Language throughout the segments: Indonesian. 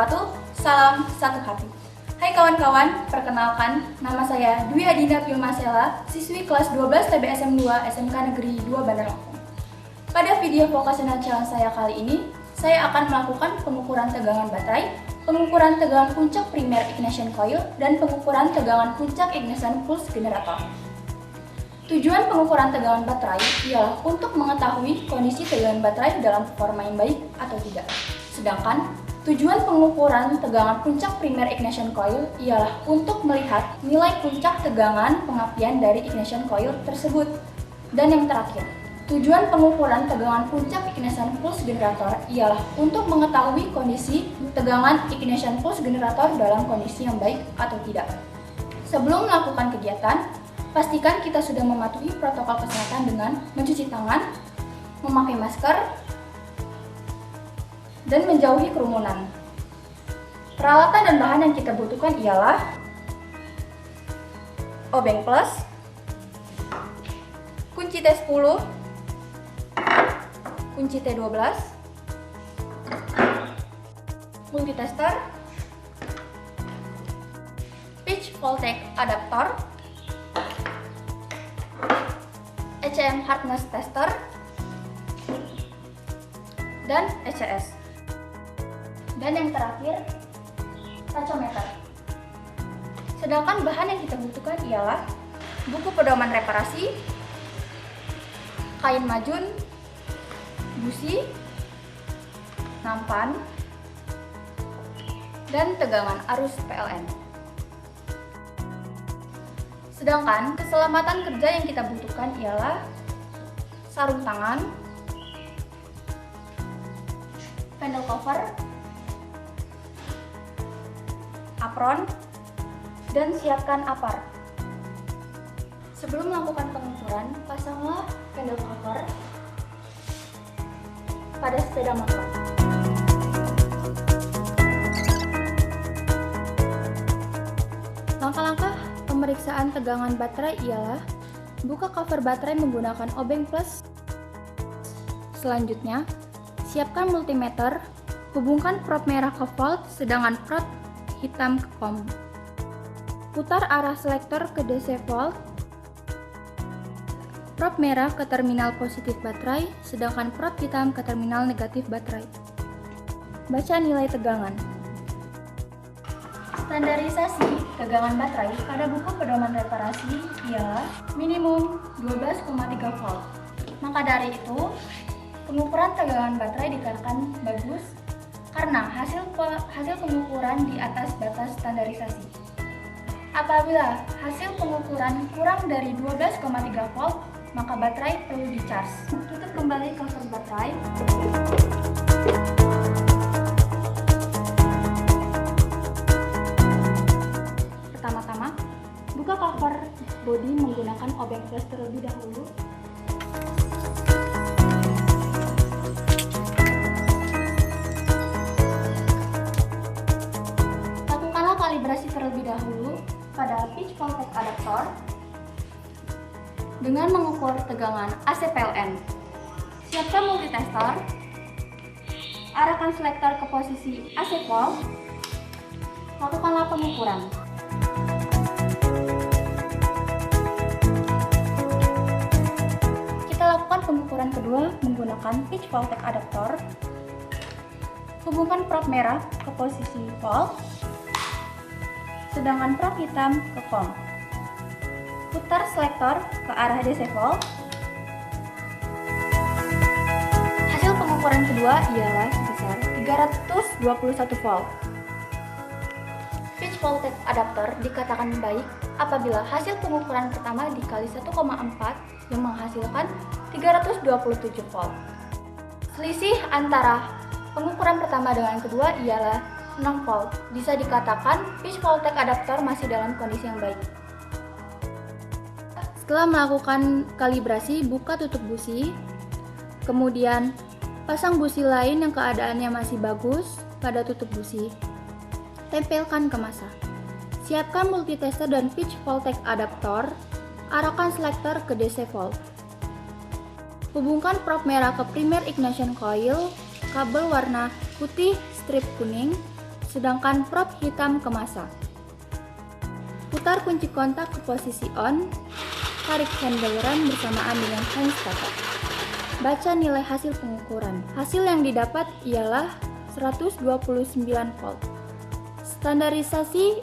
wabarakatuh. Salam satu hati. Hai kawan-kawan, perkenalkan, nama saya Dwi Adinda Pilmasela, siswi kelas 12 TBSM 2 SMK Negeri 2 Bandar Lampung. Pada video vocational challenge saya kali ini, saya akan melakukan pengukuran tegangan baterai, pengukuran tegangan puncak primer ignition coil, dan pengukuran tegangan puncak ignition pulse generator. Tujuan pengukuran tegangan baterai ialah untuk mengetahui kondisi tegangan baterai dalam performa yang baik atau tidak. Sedangkan tujuan pengukuran tegangan puncak primer ignition coil ialah untuk melihat nilai puncak tegangan pengapian dari ignition coil tersebut. Dan yang terakhir, tujuan pengukuran tegangan puncak ignition pulse generator ialah untuk mengetahui kondisi tegangan ignition pulse generator dalam kondisi yang baik atau tidak. Sebelum melakukan kegiatan, pastikan kita sudah mematuhi protokol kesehatan dengan mencuci tangan, memakai masker, dan menjauhi kerumunan. Peralatan dan bahan yang kita butuhkan ialah obeng plus, kunci T10, kunci T12, multitester, pitch voltage adapter, ECM hardness tester, dan ECS. Dan yang terakhir, tachometer. Sedangkan bahan yang kita butuhkan ialah buku pedoman reparasi, kain majun, busi, nampan, dan tegangan arus PLN. Sedangkan keselamatan kerja yang kita butuhkan ialah sarung tangan, panel cover, apron, dan siapkan apar. Sebelum melakukan pengukuran, pasanglah panel cover pada sepeda motor. Langkah-langkah pemeriksaan tegangan baterai ialah buka cover baterai menggunakan obeng plus. Selanjutnya, siapkan multimeter, hubungkan probe merah ke volt, sedangkan probe hitam ke COM. Putar arah selektor ke DC volt, probe merah ke terminal positif baterai, sedangkan probe hitam ke terminal negatif baterai. Baca nilai tegangan. Standarisasi tegangan baterai pada buku pedoman reparasi ialah minimum 12,3 volt. Maka dari itu, pengukuran tegangan baterai dikatakan bagus karena hasil pengukuran di atas batas standarisasi. Apabila hasil pengukuran kurang dari 12,3 volt, maka baterai perlu di-charge. Tutup kembali cover baterai. Pertama-tama, buka cover bodi menggunakan obeng plus terlebih dahulu. Lakukanlah kalibrasi terlebih dahulu pada pitch voltage adapter dengan mengukur tegangan AC PLN. Siapkan multitester, arahkan selektor ke posisi AC pole, lakukanlah pengukuran. Kita lakukan pengukuran kedua menggunakan pitch voltage adapter. Hubungkan probe merah ke posisi volt, sedangkan probe hitam ke COM. Putar selektor ke arah DC volt. Hasil pengukuran kedua ialah sebesar 321 volt. Pitch voltage adapter dikatakan baik apabila hasil pengukuran pertama dikali 1,4 yang menghasilkan 327 volt. Selisih antara pengukuran pertama dengan kedua ialah 6 volt. Bisa dikatakan pitch voltage adapter masih dalam kondisi yang baik. Setelah melakukan kalibrasi, buka tutup busi. Kemudian, pasang busi lain yang keadaannya masih bagus pada tutup busi. Tempelkan ke masa. Siapkan multitester dan pitch voltage adapter. Arahkan selektor ke DC volt. Hubungkan probe merah ke primer ignition coil. Kabel warna putih strip kuning. sedangkan prop hitam ke massa. Putar kunci kontak ke posisi on, tarik handle rem bersamaan dengan hand stopper. Baca nilai hasil pengukuran. Hasil yang didapat ialah 129 volt. Standarisasi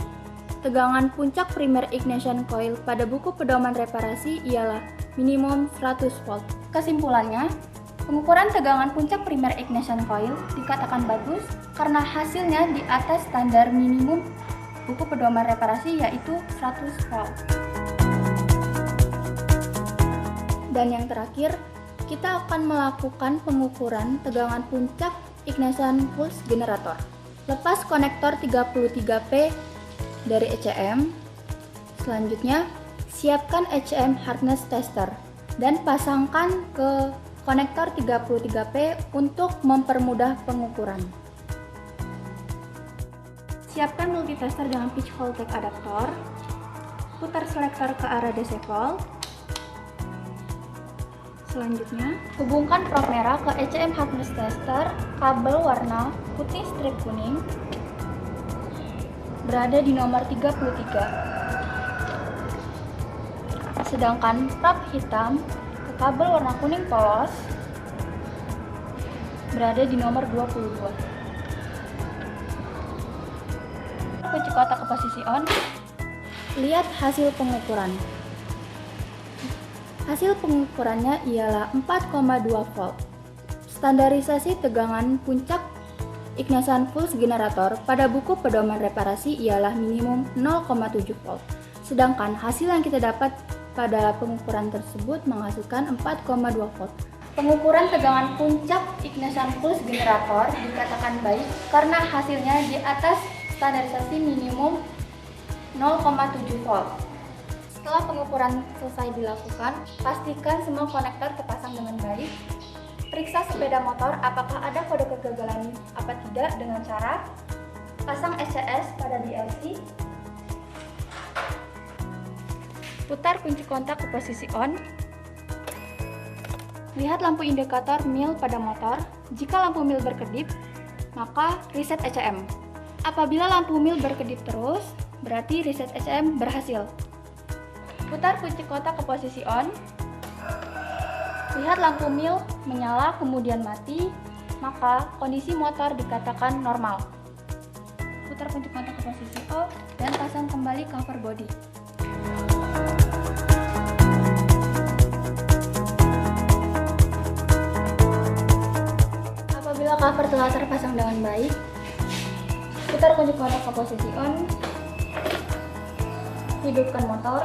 tegangan puncak primer ignition coil pada buku pedoman reparasi ialah minimum 100 volt. Kesimpulannya, pengukuran tegangan puncak primer ignition coil dikatakan bagus karena hasilnya di atas standar minimum buku pedoman reparasi yaitu 100 volt. Dan yang terakhir, kita akan melakukan pengukuran tegangan puncak ignition pulse generator. Lepas konektor 33P dari ECM. Selanjutnya, siapkan ECM harness tester dan pasangkan ke konektor 33P untuk mempermudah pengukuran. Siapkan multitester dengan pitch voltage adaptor. Putar selektor ke arah DC volt. Selanjutnya, hubungkan probe merah ke ECM harness tester, kabel warna putih strip kuning berada di nomor 33. Sedangkan probe hitam ke kabel warna kuning polos berada di nomor 22. Kunci kotak ke posisi on. Lihat hasil pengukuran. Hasil pengukurannya ialah 4,2 volt. Standarisasi tegangan puncak ignition pulse generator pada buku pedoman reparasi ialah minimum 0,7 volt. Sedangkan hasil yang kita dapat pada pengukuran tersebut menghasilkan 4,2 volt. Pengukuran tegangan puncak ignition pulse generator dikatakan baik karena hasilnya di atas standarisasi minimum 0,7 volt. Setelah pengukuran selesai dilakukan, pastikan semua konektor terpasang dengan baik. Periksa sepeda motor apakah ada kode kegagalan apa tidak dengan cara pasang SCS pada DLC. Putar kunci kontak ke posisi on. Lihat lampu indikator mil pada motor. Jika lampu mil berkedip, maka reset ECM. Apabila lampu mil berkedip terus, berarti reset ECM berhasil. Putar kunci kotak ke posisi on. Lihat lampu mil menyala kemudian mati, maka kondisi motor dikatakan normal. Putar kunci kontak ke posisi off dan pasang kembali cover body. Apabila cover telah terpasang dengan baik, putar kunci kontak ke posisi on. Hidupkan motor.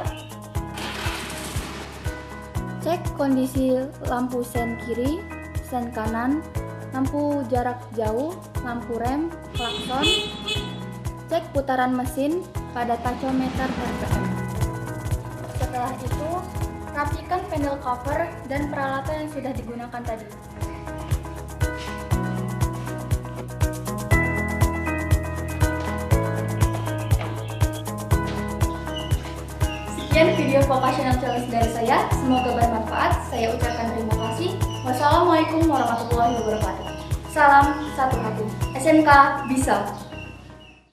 Cek kondisi lampu sen kiri, sen kanan, lampu jarak jauh, lampu rem, klakson. Cek putaran mesin pada tachometer RPM. Setelah itu, rapikan panel cover dan peralatan yang sudah digunakan tadi. Sekian video vocational challenge dari saya, semoga bermanfaat. Saya ucapkan terima kasih. Wassalamualaikum warahmatullahi wabarakatuh. Salam satu hati. SMK bisa.